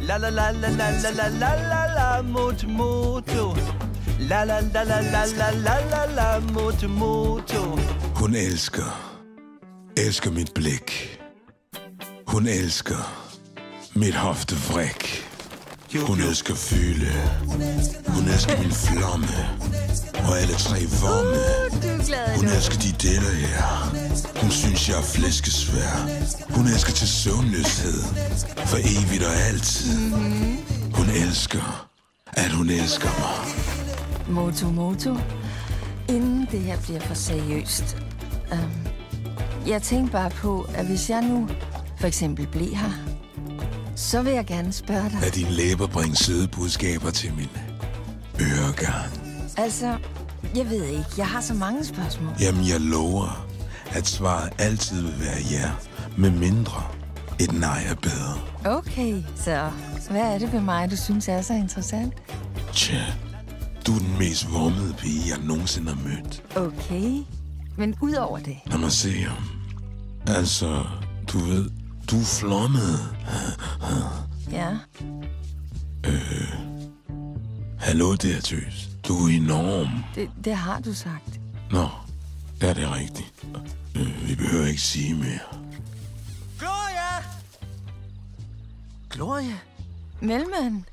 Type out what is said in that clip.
La la la la la la la la la la moto moto. La la la la la la la la la moto moto. Hun elsker mit blik. Hun elsker mit hoftevræk. Hun elsker fylde. Hun elsker min flamme. Og alle tre vomme. Hun elsker de deler her. Hun synes jeg er flæskesvær. Hun elsker til søvnløshed. For evigt og altid. Hun elsker, at hun elsker mig. Moto. Inden det her bliver for seriøst. Jeg tænkte bare på, at hvis jeg nu for eksempel blev her, så vil jeg gerne spørge dig. Lad din læber bringe søde budskaber til min øregang. Altså, jeg ved ikke. Jeg har så mange spørgsmål. Jamen, jeg lover, at svaret altid vil være ja, med mindre et nej er bedre. Okay, så hvad er det ved mig, du synes er så interessant? Tja, du er den mest vormede pige, jeg nogensinde har mødt. Okay, men ud over det. Lad mig se ham. Altså, du ved, du er flommet. Ja. Hallo der, tøs. Du er enorm. Det har du sagt. Nå, ja, det er rigtigt. Vi behøver ikke sige mere. Gloria! Gloria? Mellem